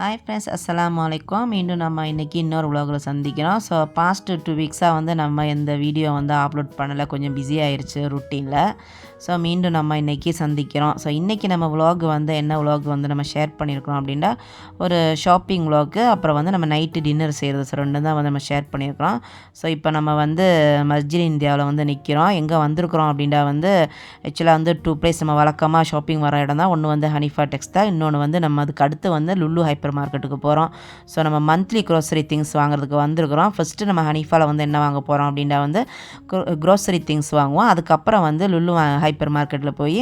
Hi friends, அஸ்ஸலாமு அலைக்கும். மீண்டும் நம்ம இன்றைக்கி இன்னொரு விலாகில் சந்திக்கிறோம். ஸோ பாஸ்ட் 2 வீக்ஸாக வந்து நம்ம இந்த வீடியோ வந்து அப்லோட் பண்ணலை, கொஞ்சம் பிஸி ஆயிடுச்சு ருட்டீனில். ஸோ மீண்டும் நம்ம இன்றைக்கி சந்திக்கிறோம். ஸோ இன்றைக்கி நம்ம விலாக் வந்து என்ன விலாக் வந்து நம்ம ஷேர் பண்ணியிருக்கிறோம் அப்படின்னா, ஒரு ஷாப்பிங் விலாக்கு, அப்புறம் வந்து நம்ம நைட்டு டின்னர் செய்கிறது. ஸோ ரெண்டும் தான் வந்து நம்ம ஷேர் பண்ணியிருக்கிறோம். ஸோ இப்போ நம்ம வந்து மஸ்ஜித் இந்தியாவில் வந்து நிற்கிறோம். எங்கே வந்திருக்கிறோம் அப்படின்னா வந்து ஆக்சுவலாக வந்து 2 பிளேஸ் நம்ம வழக்கமாக ஷாப்பிங் வர இடம் தான். ஒன்று வந்து ஹனிஃபா டெக்ஸ்டைல், இன்னொன்று வந்து நம்ம அதுக்கு அடுத்து வந்து லுலு ஹைப்பர் மார்க்கெட்டுக்கு போகிறோம். ஸோ நம்ம மந்த்லி க்ரோசரி திங்ஸ் வாங்குறதுக்கு வந்திருக்கிறோம். ஃபஸ்ட்டு நம்ம ஹனிஃபாவில் வந்து என்ன வாங்க போகிறோம் அப்படின்னா வந்து க்ரோசரி திங்ஸ் வாங்குவோம். அதுக்கப்புறம் வந்து லுலு ஹைப்பர் மார்க்கெட்டில் போய்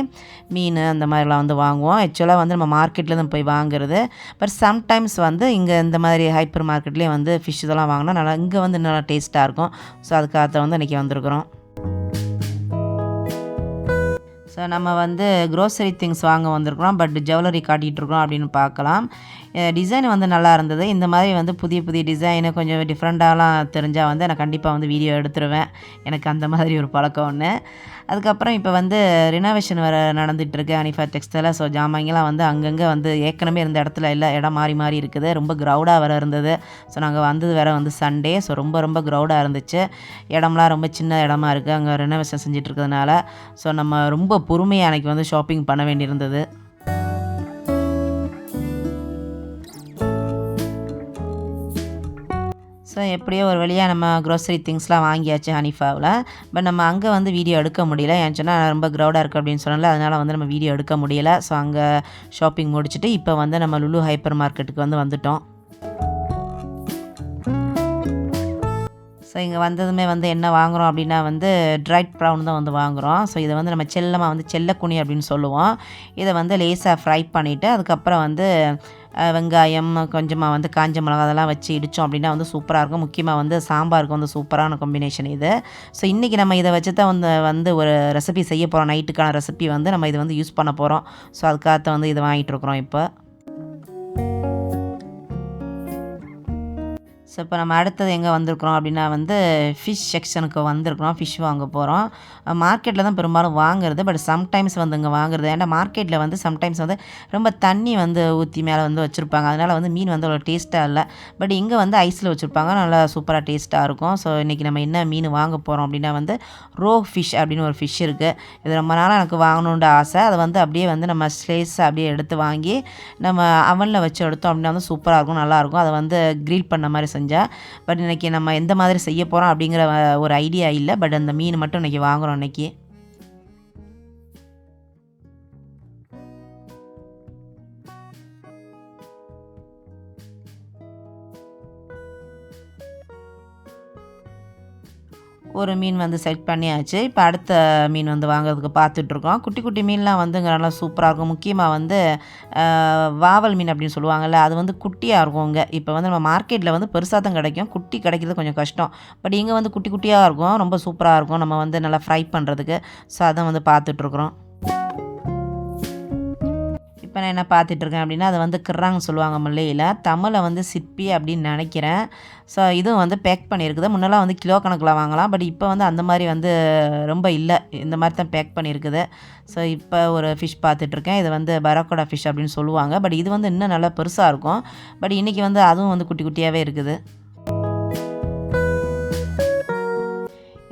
மீன் அந்த மாதிரிலாம் வந்து வாங்குவோம். ஆக்சுவலாக வந்து நம்ம மார்க்கெட்டில் தான் போய் வாங்குறது. பட் சம்டைம்ஸ் வந்து இங்கே இந்த மாதிரி ஹைப்பர் மார்க்கெட்லேயே வந்து ஃபிஷ் இதெல்லாம் வாங்கினா நல்லா, இங்கே வந்து நல்லா டேஸ்ட்டாக இருக்கும். ஸோ அதுக்காக வந்து இன்றைக்கி வந்திருக்கிறோம். ஸோ நம்ம வந்து க்ரோசரி திங்ஸ் வாங்க வந்திருக்கிறோம். பட் ஜுவல்லரி காட்டிகிட்ருக்கோம் அப்படின்னு பார்க்கலாம். டிசைன் வந்து நல்லா இருந்தது. இந்த மாதிரி வந்து புதிய புதிய டிசைனு கொஞ்சம் டிஃப்ரெண்ட்டாலாம் தெரிஞ்சால் வந்து நான் கண்டிப்பாக வந்து வீடியோ எடுத்துருவேன். எனக்கு அந்த மாதிரி ஒரு பழக்கம் ஒன்று. அதுக்கப்புறம் இப்போ வந்து ரினோவேஷன் வேறு நடந்துகிட்ருக்கு ஹனிஃபா டெக்ஸ்டைலில். ஸோ ஜாமாங்கெலாம் வந்து அங்கங்கே வந்து ஏற்கனவே இருந்த இடத்துல இல்லை, இடம் மாறி மாறி இருக்குது. ரொம்ப க்ரௌடாக வேறு இருந்தது. ஸோ நாங்கள் வந்தது வேறு வந்து சண்டே. ஸோ ரொம்ப க்ரௌடாக இருந்துச்சு. இடம்லாம் ரொம்ப சின்ன இடமா இருக்குது அங்கே ரினோவேஷன் செஞ்சுட்டு இருக்கிறதுனால. ஸோ நம்ம ரொம்ப பொறுமையாக அன்றைக்கி வந்து ஷாப்பிங் பண்ண வேண்டியிருந்தது. ஸோ எப்படியோ ஒரு வழியாக நம்ம க்ரோசரி திங்ஸ்லாம் வாங்கியாச்சு ஹனிஃபாவில். பட் நம்ம அங்கே வந்து வீடியோ எடுக்க முடியல. ஏன்னு சொன்னால் ரொம்ப க்ரௌடாக இருக்குது அப்படின்னு சொன்னால, அதனால் வந்து நம்ம வீடியோ எடுக்க முடியல. ஸோ அங்கே ஷாப்பிங் முடிச்சுட்டு இப்போ வந்து நம்ம லுலு ஹைப்பர் மார்க்கெட்டுக்கு வந்து வந்துட்டோம். ஸோ இங்கே வந்ததுமே வந்து என்ன வாங்குகிறோம் அப்படின்னா வந்து ட்ரைட் ப்ரௌன் தான் வந்து வாங்குகிறோம். ஸோ இதை வந்து நம்ம செல்லமாக வந்து செல்லக்குனி அப்படின்னு சொல்லுவோம். இதை வந்து லேசாக ஃப்ரை பண்ணிவிட்டு அதுக்கப்புறம் வந்து வெங்காயம், கொஞ்சமாக வந்து காஞ்ச மிளகா அதெல்லாம் வச்சு இடித்தோம் அப்படின்னா வந்து சூப்பராக இருக்கும். முக்கியமாக வந்து சாம்பாருக்கு வந்து சூப்பரான காம்பினேஷன் இது. ஸோ இன்றைக்கி நம்ம இதை வச்சு தான் வந்து ஒரு ரெசிபி செய்ய போகிறோம். நைட்டுக்கான ரெசிபி வந்து நம்ம இதை வந்து யூஸ் பண்ண போகிறோம். ஸோ அதுக்காக வந்து இதை வாங்கிட்டுருக்குறோம் இப்போ. ஸோ இப்போ நம்ம அடுத்தது எங்கே வந்திருக்கிறோம் அப்படின்னா வந்து ஃபிஷ் செக்ஷனுக்கு வந்திருக்கிறோம். ஃபிஷ் வாங்க போகிறோம். மார்க்கெட்டில் தான் பெரும்பாலும் வாங்குறது. பட் சம்டைம்ஸ் வந்து இங்கே வாங்குறது. ஏன்னா மார்க்கெட்டில் வந்து சம்டைம்ஸ் வந்து ரொம்ப தண்ணி வந்து ஊற்றி மேலே வந்து வச்சுருப்பாங்க. அதனால் வந்து மீன் வந்து அவ்வளோ டேஸ்ட்டாக இல்லை. பட் இங்கே வந்து ஐஸில் வச்சுருப்பாங்க. நல்லா சூப்பராக டேஸ்ட்டாக இருக்கும். ஸோ இன்றைக்கி நம்ம என்ன மீன் வாங்க போகிறோம் அப்படின்னா வந்து ரோ ஃபிஷ் அப்படின்னு ஒரு ஃபிஷ் இருக்குது. இது ரொம்ப நாளாக எனக்கு வாங்கணுன்ற ஆசை. அதை வந்து அப்படியே வந்து நம்ம ஸ்லேஸை அப்படியே எடுத்து வாங்கி நம்ம அவனில் வச்சு எடுத்தோம் அப்படின்னா வந்து சூப்பராக இருக்கும், நல்லாயிருக்கும். அதை வந்து க்ரில் பண்ண மாதிரி செஞ்சேன். பட் இன்றைக்கி நம்ம எந்த மாதிரி செய்ய போகிறோம் அப்படிங்கிற ஒரு ஐடியா இல்லை. பட் அந்த மீன் மட்டும் இன்றைக்கி வாங்குகிறோம். இன்றைக்கி ஒரு மீன் வந்து செலக்ட் பண்ணியாச்சு. இப்போ அடுத்த மீன் வந்து வாங்குறதுக்கு பார்த்துட்ருக்கோம். குட்டி குட்டி மீன்லாம் வந்து இங்கே நல்லா சூப்பராக இருக்கும். முக்கியமாக வந்து வாவல் மீன் அப்படின்னு சொல்லுவாங்கள்ல, அது வந்து குட்டியாக இருக்கும் இங்கே. இப்போ வந்து நம்ம மார்க்கெட்டில் வந்து பெருசாக தான் கிடைக்கும். குட்டி கிடைக்கிறது கொஞ்சம் கஷ்டம். பட் இங்கே வந்து குட்டி குட்டியாக இருக்கும். ரொம்ப சூப்பராக இருக்கும் நம்ம வந்து நல்லா ஃப்ரை பண்ணுறதுக்கு. ஸோ அதான் வந்து பார்த்துட்ருக்குறோம். இப்போ நான் என்ன பார்த்துட்ருக்கேன் அப்படின்னா, அது வந்து கிர்ராங் சொல்லுவாங்க மல்லையில். தமிழில் வந்து சிப்பி அப்படின்னு நினைக்கிறேன். ஸோ இதுவும் வந்து பேக் பண்ணியிருக்குது. முன்னெல்லாம் வந்து கிலோ கணக்கில் வாங்கலாம். பட் இப்போ வந்து அந்த மாதிரி வந்து ரொம்ப இல்லை. இந்த மாதிரி தான் பேக் பண்ணியிருக்குது. ஸோ இப்போ ஒரு ஃபிஷ் பார்த்துட்ருக்கேன். இது வந்து பரக்கோடா ஃபிஷ் அப்படின்னு சொல்லுவாங்க. பட் இது வந்து இன்னும் நல்லா பெருசாக இருக்கும். பட் இன்றைக்கி வந்து அதுவும் வந்து குட்டி குட்டியாகவே இருக்குது.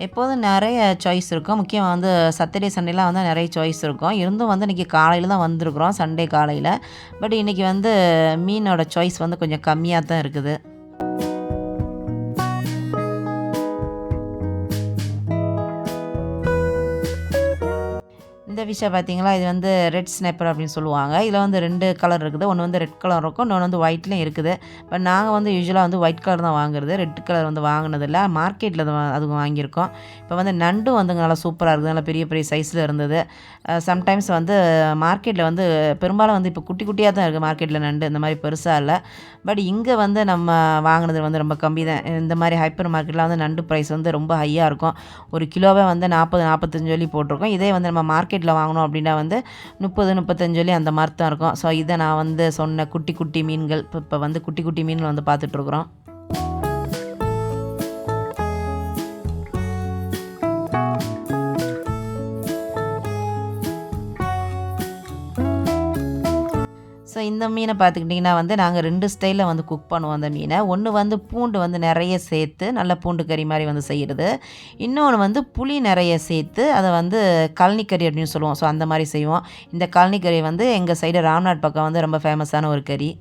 எப்போதும் நிறைய சாய்ஸ் இருக்கும். முக்கியமாக வந்து சாட்டர்டே சண்டேலாம் வந்து நிறைய சாய்ஸ் இருக்கும். இருந்தும் வந்து இன்றைக்கி காலையில் தான் வந்திருக்கிறோம், சண்டே காலையில். பட் இன்றைக்கி வந்து மீனோட சாய்ஸ் வந்து கொஞ்சம் கம்மியாக தான் இருக்குது. இந்த ஃபிஷ்ஷை பார்த்தீங்களா, இது வந்து ரெட் ஸ்னேப்பர் அப்படின்னு சொல்லுவாங்க. இதில் வந்து 2 கலர் இருக்குது. ஒன்று வந்து ரெட் கலர் இருக்கும், இன்னொன்று வந்து ஒயிட்லேயும் இருக்குது. பட் நாங்கள் வந்து யூஸ்வலாக வந்து ஒயிட் கலர் தான் வாங்குறது. ரெட் கலர் வந்து வாங்கினதில்ல. மார்க்கெட்டில் அது வாங்கியிருக்கோம். இப்போ வந்து நண்டும் வந்து நல்லா சூப்பராக இருக்குது. நல்லா பெரிய பெரிய சைஸில் இருந்தது. சம்டைம்ஸ் வந்து மார்க்கெட்டில் வந்து பெரும்பாலும் வந்து இப்போ குட்டி குட்டியாக தான் இருக்குது மார்க்கெட்டில் நண்டு. இந்த மாதிரி பெருசாக இல்லை. பட் இங்கே வந்து நம்ம வாங்கினது வந்து ரொம்ப கம்மி தான். இந்த மாதிரி ஹைப்பர் மார்க்கெட்டில் வந்து நண்டு ப்ரைஸ் வந்து ரொம்ப ஹையாக இருக்கும். ஒரு கிலோவே வந்து 40-45 சொல்லி போட்டிருக்கோம். இதே வந்து நம்ம மார்க்கெட்டில் வாங்கணும் அப்படின்னா வந்து 30-35 சொல்லி அந்த மாதிரி தான் இருக்கும். ஸோ இதை நான் வந்து சொன்ன குட்டி குட்டி மீன்கள் இப்போ வந்து குட்டி குட்டி மீன்கள் வந்து பார்த்துட்ருக்குறோம். ஸோ இந்த மீனை பார்த்துக்கிட்டிங்கன்னா வந்து நாங்கள் 2 ஸ்டைலில் வந்து குக் பண்ணுவோம் அந்த மீனை. ஒன்று வந்து பூண்டு வந்து நிறைய சேர்த்து நல்ல பூண்டு கறி மாதிரி வந்து செய்கிறது. இன்னொன்று வந்து புளி நிறைய சேர்த்து அதை வந்து கழனி கறி அப்படின்னு சொல்லுவோம். ஸோ அந்த மாதிரி செய்வோம். இந்த கழனி கறி வந்து எங்கள் சைடு ராம்நாட் பக்கம் வந்து ரொம்ப ஃபேமஸான ஒரு கறி.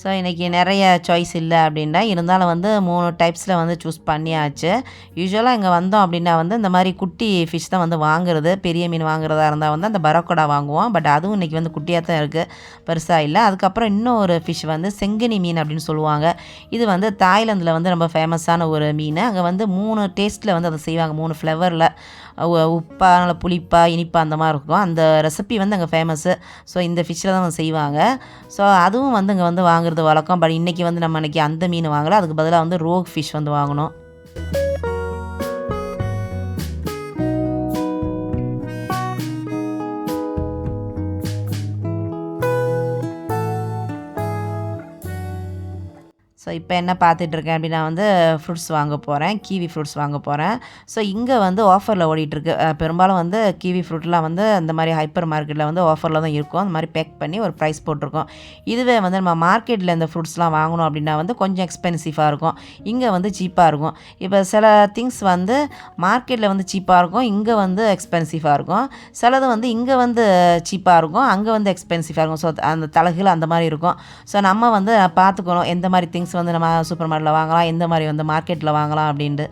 ஸோ இன்றைக்கி நிறைய சாய்ஸ் இல்லை அப்படின்னா இருந்தாலும் வந்து 3 டைப்ஸில் வந்து சூஸ் பண்ணியாச்சு. யூஸ்வலாக இங்கே வந்தோம் அப்படின்னா வந்து இந்த மாதிரி குட்டி ஃபிஷ் தான் வந்து வாங்குறது. பெரிய மீன் வாங்குறதா இருந்தால் வந்து அந்த பரோக்கோடா வாங்குவோம். பட் அதுவும் இன்றைக்கி வந்து குட்டியாக தான் இருக்குது, பெருசாக இல்லை. அதுக்கப்புறம் இன்னொரு ஃபிஷ் வந்து செங்கனி மீன் அப்படின்னு சொல்லுவாங்க. இது வந்து தாய்லாந்தில் வந்து ரொம்ப ஃபேமஸான ஒரு மீன். அங்கே வந்து 3 டேஸ்ட்டில் வந்து அதை செய்வாங்க, 3 ஃப்ளேவரில். உப்பா, நல்ல புளிப்பா, இனிப்பா அந்த மாதிரி இருக்கும். அந்த ரெசிபி வந்து அங்கே ஃபேமஸ்ஸு. ஸோ இந்த ஃபிஷ்ஷில் தான் செய்வாங்க. ஸோ அதுவும் வந்து இங்கே வந்து வாங்குறது வழக்கம். பட் இன்றைக்கி வந்து நம்ம இன்றைக்கி அந்த மீன் வாங்கலை, அதுக்கு பதிலாக வந்து ரோக் ஃபிஷ் வந்து வாங்கினோம். ஸோ இப்போ என்ன பார்த்துட்ருக்கேன் அப்படின்னா வந்து ஃப்ரூட்ஸ் வாங்க போகிறேன், கீவி ஃப்ரூட்ஸ் வாங்க போகிறேன். ஸோ இங்கே வந்து ஆஃபரில் ஓடிட்டுருக்கு. பெரும்பாலும் வந்து கீவி ஃப்ரூட்லாம் வந்து இந்த மாதிரி ஹைப்பர் மார்க்கெட்டில் வந்து ஆஃபரில் தான் இருக்கும். அந்த மாதிரி பேக் பண்ணி ஒரு ப்ரைஸ் போட்டிருக்கோம். இதுவே வந்து நம்ம மார்க்கெட்டில் இந்த ஃப்ரூட்ஸ்லாம் வாங்கணும் அப்படின்னா வந்து கொஞ்சம் எக்ஸ்பென்சிவாக இருக்கும். இங்கே வந்து சீப்பாக இருக்கும். இப்போ சில திங்ஸ் வந்து மார்க்கெட்டில் வந்து சீப்பாக இருக்கும், இங்கே வந்து எக்ஸ்பென்சிவாக இருக்கும். சிலது வந்து இங்கே வந்து சீப்பாக இருக்கும், அங்கே வந்து எக்ஸ்பென்சிவாக இருக்கும். ஸோ அந்த தலைகீழ் அந்த மாதிரி இருக்கும். ஸோ நம்ம வந்து பார்த்துக்கணும் எந்த மாதிரி திங்ஸ் வந்து நம்ம சூப்பர் மார்க்கெட்டில் வாங்கலாம், எந்த மாதிரி வந்து மார்க்கெட்டில் வாங்கலாம் அப்படின்ட்டு.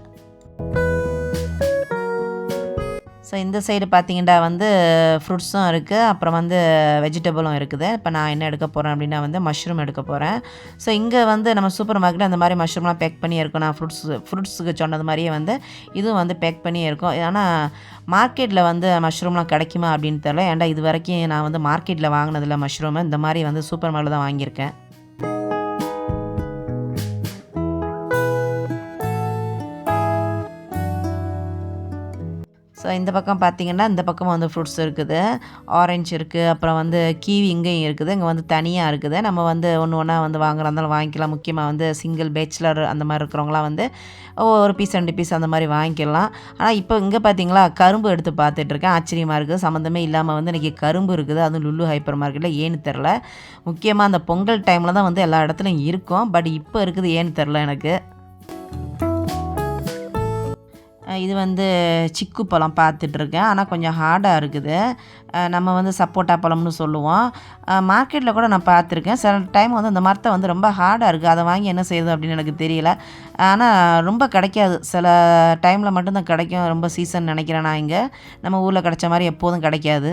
ஸோ இந்த சைடு பார்த்திங்கன்னா வந்து ஃப்ரூட்ஸும் இருக்குது, அப்புறம் வந்து வெஜிடபிளும் இருக்குது. இப்போ நான் என்ன எடுக்க போகிறேன் அப்படின்னா வந்து மஷ்ரூம் எடுக்க போகிறேன். ஸோ இங்கே வந்து நம்ம சூப்பர் மார்க்கெட்டில் அந்த மாதிரி மஷ்ரூம்லாம் பேக் பண்ணி இருக்கும். நான் ஃப்ரூட்ஸுக்கு சொன்னது மாதிரியே வந்து இதுவும் வந்து பேக் பண்ணி இருக்கும். ஆனால் மார்க்கெட்டில் வந்து மஷ்ரூம்லாம் கிடைக்குமா அப்படின்னு தெரியல. ஏன்டா இது வரைக்கும் நான் வந்து மார்க்கெட்டில் வாங்கினதில்ல மஷ்ரூமு. இந்த மாதிரி வந்து சூப்பர் மார்க்கெட்டில் தான் வாங்கியிருக்கேன். ஸோ இந்த பக்கம் பார்த்திங்கன்னா இந்த பக்கமும் வந்து ஃப்ரூட்ஸ் இருக்குது. ஆரஞ்சு இருக்குது, அப்புறம் வந்து கீவி இங்கேயும் இருக்குது. இங்கே வந்து தனியாக இருக்குது. நம்ம வந்து ஒன்று ஒன்றா வந்து வாங்குறதா இருந்தாலும் வாங்கிக்கலாம். முக்கியமாக வந்து சிங்கிள் பேச்சுலர் அந்த மாதிரி இருக்கிறவங்களாம் வந்து ஒரு பீஸ் 2 பீஸ் அந்த மாதிரி வாங்கிக்கலாம். ஆனால் இப்போ இங்கே பார்த்திங்களா கரும்பு எடுத்து பார்த்துட்ருக்கேன். ஆச்சரியமாக இருக்குது. சம்மந்தமே இல்லாமல் வந்து இன்றைக்கி கரும்பு இருக்குது, அதுவும் லுல்லு ஹைப்பர் மார்க்கெட்டில். ஏன்னு தெரில. முக்கியமாக அந்த பொங்கல் டைமில் தான் வந்து எல்லா இடத்துலையும் இருக்கும். பட் இப்போ இருக்குது, ஏன்னு தெரில எனக்கு. இது வந்து சிக்கு பழம் பார்த்துட்ருக்கேன். ஆனால் கொஞ்சம் ஹார்டாக இருக்குது. நம்ம வந்து சப்போட்டா பழம்னு சொல்லுவோம். மார்க்கெட்டில் கூட நான் பார்த்துருக்கேன். சில டைம் வந்து அந்த மரத்தை வந்து ரொம்ப ஹார்டாக இருக்குது. அதை வாங்கி என்ன செய்யுது அப்படின்னு எனக்கு தெரியல. ஆனால் ரொம்ப கிடைக்காது. சில டைமில் மட்டும்தான் கிடைக்கும். ரொம்ப சீசன் நினைக்கிறேன் நான். இங்கே நம்ம ஊரில் கிடைச்ச மாதிரி எப்போதும் கிடைக்காது.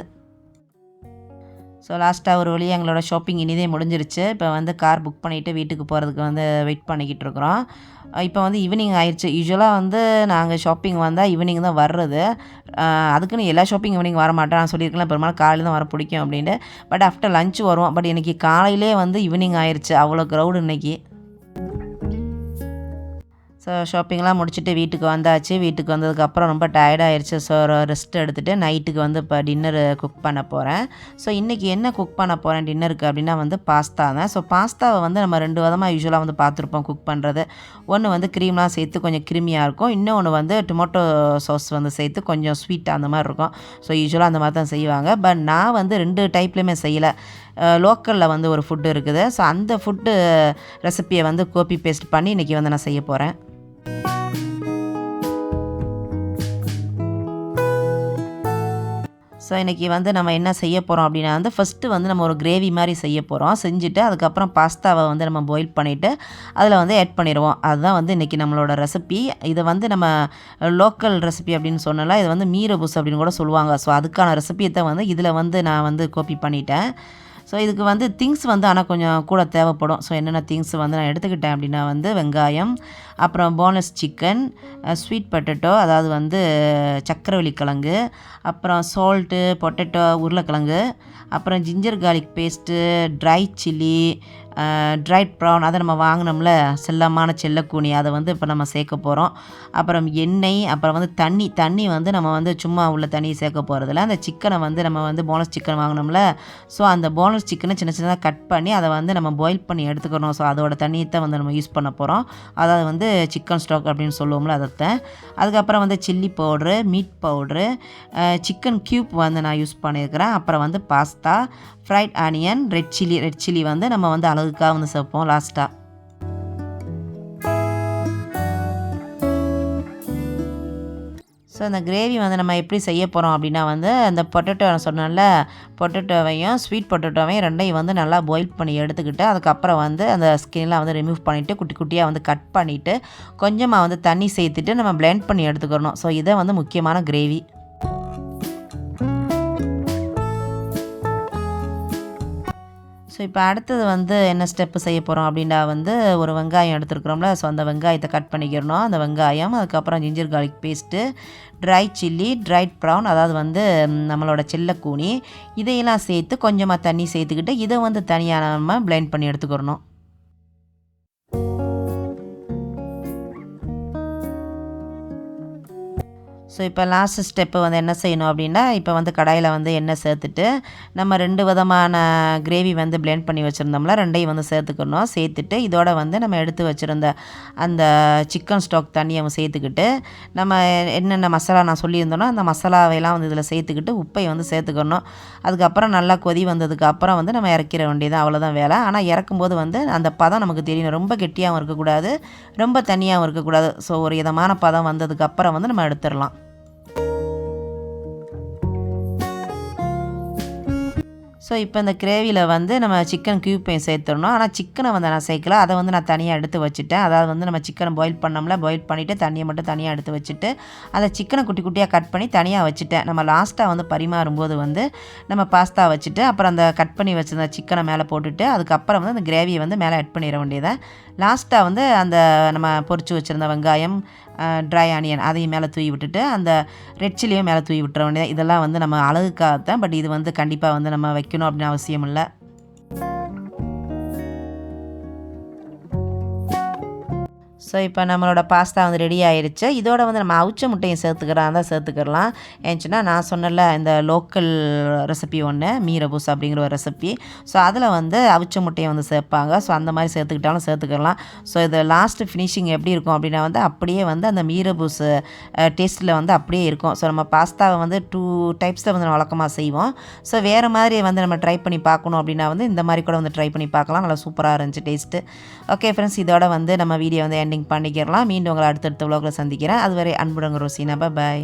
ஸோ லாஸ்ட்டாக ஒரு வழியாக எங்களோட ஷாப்பிங் இனிதே முடிஞ்சிருச்சு. இப்போ வந்து கார் புக் பண்ணிவிட்டு வீட்டுக்கு போகிறதுக்கு வந்து வெயிட் பண்ணிக்கிட்டு இருக்கிறோம். இப்போ வந்து ஈவினிங் ஆயிடுச்சு. யூஸ்வலாக வந்து நாங்கள் ஷாப்பிங் வந்தால் ஈவினிங் தான் வர்றது. அதுக்குன்னு எல்லா ஷாப்பிங் ஈவினிங் வர மாட்டேன். நான் சொல்லியிருக்கலாம் பெரும்பாலும் காலையில் தான் வர பிடிக்கும் அப்படின்ட்டு. பட் ஆஃப்டர் லஞ்ச் வருவோம். பட் இன்றைக்கி காலையிலே வந்து ஈவினிங் ஆயிடுச்சு. அவ்வளோ க்ரௌடு இன்றைக்கி. ஸோ ஷாப்பிங்லாம் முடிச்சுட்டு வீட்டுக்கு வந்தாச்சு. வீட்டுக்கு வந்ததுக்கப்புறம் ரொம்ப டயர்டாகிடுச்சு. ஸோ ரெஸ்ட் எடுத்துகிட்டு நைட்டுக்கு வந்து இப்போ டின்னரு குக் பண்ண போகிறேன். ஸோ இன்றைக்கி என்ன குக் பண்ண போகிறேன் டின்னருக்கு அப்படின்னா வந்து பாஸ்தா தான். ஸோ பாஸ்தாவை வந்து நம்ம 2 விதமாக யூஸ்வலாக வந்து பார்த்துருப்போம் குக் பண்ணுறது. ஒன்று வந்து க்ரீம்லாம் சேர்த்து கொஞ்சம் கிருமியாக இருக்கும். இன்னொன்று வந்து டொமேட்டோ சாஸ் வந்து சேர்த்து கொஞ்சம் ஸ்வீட்டாக அந்த மாதிரி இருக்கும். ஸோ யூஸ்வலாக அந்த மாதிரி தான் செய்வாங்க. பட் நான் வந்து 2 டைப்லேயுமே செய்யலை. லோக்கலில் வந்து ஒரு ஃபுட்டு இருக்குது. ஸோ அந்த ஃபுட்டு ரெசிப்பியை வந்து காப்பி பேஸ்ட் பண்ணி இன்றைக்கி வந்து நான் செய்ய போகிறேன். ஸோ இன்றைக்கி வந்து நம்ம என்ன செய்ய போகிறோம் அப்படின்னா வந்து ஃபஸ்ட்டு வந்து நம்ம ஒரு கிரேவி மாதிரி செய்ய போகிறோம். செஞ்சுட்டு அதுக்கப்புறம் பாஸ்தாவை வந்து நம்ம பாயில் பண்ணிவிட்டு அதில் வந்து ஆட் பண்ணிடுவோம். அதுதான் வந்து இன்றைக்கி நம்மளோட ரெசிபி. இதை வந்து நம்ம லோக்கல் ரெசிபி அப்படின்னு சொன்னால இது வந்து மீரபுஸ் அப்படின்னு கூட சொல்லுவாங்க. ஸோ அதுக்கான ரெசிபியை தான் வந்து இதில் வந்து நான் வந்து காப்பி பண்ணிட்டேன். ஸோ இதுக்கு வந்து திங்ஸ் வந்து ஆனால் கொஞ்சம் கூட தேவைப்படும். ஸோ என்னென்ன திங்ஸ் வந்து நான் எடுத்துக்கிட்டேன் அப்படின்னா வந்து வெங்காயம், அப்புறம் போன்லெஸ் சிக்கன், ஸ்வீட் பொட்டேட்டோ அதாவது வந்து சக்கரவள்ளி கிழங்கு, அப்புறம் சால்ட்டு, பொட்டேட்டோ, உருளைக்கிழங்கு, அப்புறம் ginger garlic paste, dry chilli, dried prawn அதை நம்ம வாங்கினோம்ல செல்லமான செல்லக்கூனி அதை வந்து இப்போ நம்ம சேர்க்க போகிறோம். அப்புறம் எண்ணெய், அப்புறம் வந்து தண்ணி வந்து நம்ம வந்து சும்மா உள்ள தண்ணியை சேர்க்க போகிறதில்ல. அந்த சிக்கனை வந்து நம்ம வந்து போனஸ் சிக்கன் வாங்கினோம்ல, ஸோ அந்த போனஸ் சிக்கனை சின்ன சின்னதாக கட் பண்ணி அதை வந்து நம்ம பாயில் பண்ணி எடுத்துக்கணும். ஸோ அதோட தண்ணியை தான் வந்து நம்ம யூஸ் பண்ண போகிறோம். அதாவது வந்து சிக்கன் ஸ்டாக் அப்படின்னு சொல்லுவோம்ல அதைத்தான். அதுக்கப்புறம் வந்து chilli powder, meet powder, chicken cube வந்து நான் யூஸ் பண்ணியிருக்கிறேன். அப்புறம் வந்து pasta, fried onion, red chilli வந்து நம்ம வந்து அழகுக்காக வந்து சேர்ப்போம் லாஸ்ட்டாக. ஸோ அந்த கிரேவி வந்து நம்ம எப்படி செய்ய போகிறோம் அப்படின்னா வந்து அந்த பொட்டேட்டோ நான் சொன்னேன்ல, பொட்டேட்டோவையும் ஸ்வீட் பொட்டேட்டோவையும் ரெண்டையும் வந்து நல்லா பாயில் பண்ணி எடுத்துக்கிட்டு, அதுக்கப்புறம் வந்து அந்த ஸ்கின்லாம் வந்து ரிமூவ் பண்ணிவிட்டு குட்டி குட்டியாக வந்து கட் பண்ணிவிட்டு கொஞ்சமாக வந்து தண்ணி சேர்த்துட்டு நம்ம பிளெண்ட் பண்ணி எடுத்துக்கணும். ஸோ இதை வந்து முக்கியமான கிரேவி. ஸோ இப்போ அடுத்தது வந்து என்ன ஸ்டெப்பு செய்ய போகிறோம் அப்படின்னா வந்து ஒரு வெங்காயம் எடுத்துருக்குறோம்ல, ஸோ அந்த வெங்காயத்தை கட் பண்ணிக்கிறணும். அந்த வெங்காயம், அதுக்கப்புறம் ginger garlic paste, dry chilli, dried prawn அதாவது வந்து நம்மளோட செல்லக்கூனி, இதையெல்லாம் சேர்த்து கொஞ்சமாக தண்ணி சேர்த்துக்கிட்டு இதை வந்து தனியாக நம்ம பிளெண்ட் பண்ணி எடுத்துக்கிறணும். ஸோ இப்போ லாஸ்ட் ஸ்டெப்பு வந்து என்ன செய்யணும் அப்படின்னா, இப்போ வந்து கடாயில் வந்து எண்ணெய் சேர்த்துட்டு நம்ம 2 விதமான கிரேவி வந்து பிளெண்ட் பண்ணி வச்சுருந்தோம்ல, ரெண்டையும் வந்து சேர்த்துக்கணும். சேர்த்துட்டு இதோட வந்து நம்ம எடுத்து வச்சுருந்த அந்த சிக்கன் ஸ்டாக் தண்ணியை சேர்த்துக்கிட்டு நம்ம என்னென்ன மசாலா நான் சொல்லியிருந்தோன்னா அந்த மசாலாவையெல்லாம் வந்து இதில் சேர்த்துக்கிட்டு உப்பை வந்து சேர்த்துக்கணும். அதுக்கப்புறம் நல்லா கொதி வந்ததுக்கப்புறம் வந்து நம்ம இறக்கிற வேண்டியது, அவ்வளோதான் வேலை. ஆனால் இறக்கும்போது வந்து அந்த பதம் நமக்கு தெரியணும். ரொம்ப கெட்டியாகவும் இருக்கக்கூடாது, ரொம்ப தண்ணியாகவும் இருக்கக்கூடாது. ஸோ ஒரு இதமான பதம் வந்ததுக்கப்புறம் வந்து நம்ம எடுத்துடலாம். ஸோ இப்போ இந்த கிரேவியில் வந்து நம்ம சிக்கன் க்யூப்பையும் சேர்த்துடணும். ஆனால் சிக்கனை வந்து நான் சேர்க்கல, அதை வந்து நான் தனியாக எடுத்து வச்சுட்டேன். அதாவது வந்து நம்ம சிக்கனை பாயில் பண்ணோம்ல, பாயில் பண்ணிவிட்டு தண்ணியை மட்டும் தனியாக எடுத்து வச்சுட்டு அந்த சிக்கனை குட்டி குட்டியாக கட் பண்ணி தனியாக வச்சுட்டேன். நம்ம லாஸ்ட்டாக வந்து பரிமாறும்போது வந்து நம்ம பாஸ்தா வச்சுட்டு அப்புறம் அந்த கட் பண்ணி வச்சுருந்த சிக்கனை மேலே போட்டுட்டு அதுக்கப்புறம் வந்து அந்த கிரேவியை வந்து மேலே ஆட் பண்ணிட வேண்டியதை. லாஸ்ட்டாக வந்து அந்த நம்ம பொரிச்சு வச்சுருந்த வெங்காயம், ட்ரை ஆனியன் அதையும் மேலே தூவி விட்டுட்டு அந்த ரெட் சில்லியும் மேலே தூவி விட்டுற வேண்டியது. இதெல்லாம் வந்து நம்ம அழகுக்காகத்தான், பட் இது வந்து கண்டிப்பாக வந்து நம்ம வைக்கணும் அப்படின்னு அவசியம் இல்லை. ஸோ இப்போ நம்மளோட பாஸ்தா வந்து ரெடி ஆயிடுச்சு. இதோட வந்து நம்ம அவிச்ச முட்டையும் சேர்த்துக்கிறலாம். ஏன்னுச்சுன்னா நான் சொன்னல இந்த லோக்கல் ரெசிபி ஒன்று மீரபூஸ் அப்படிங்கிற ஒரு ரெசிபி. ஸோ அதில் வந்து அவிச்ச முட்டையை வந்து சேர்ப்பாங்க. ஸோ அந்த மாதிரி சேர்த்துக்கிட்டாலும் சேர்த்துக்கலாம். ஸோ இது லாஸ்ட்டு ஃபினிஷிங் எப்படி இருக்கும் அப்படின்னா வந்து அப்படியே வந்து அந்த மீரபூஸ் டேஸ்ட்டில் வந்து அப்படியே இருக்கும். ஸோ நம்ம பாஸ்தாவை வந்து 2 டைப்ஸில் வந்து நம்ம வழக்கமாக செய்வோம். ஸோ வேறு மாதிரி வந்து நம்ம ட்ரை பண்ணி பார்க்கணும் அப்படின்னா வந்து இந்த மாதிரி கூட வந்து ட்ரை பண்ணி பார்க்கலாம். நல்லா சூப்பராக இருந்துச்சு டேஸ்ட்டு. ஓகே ஃப்ரெண்ட்ஸ், இதோட வந்து நம்ம வீடியோ வந்து எண்டிங் பண்ணிக்கிறலாம். மீண்டும் உங்களை அடுத்தடுத்த vlogல சந்திக்கிறேன். அதுவரை அன்புடன் ரோசினா. பாய்.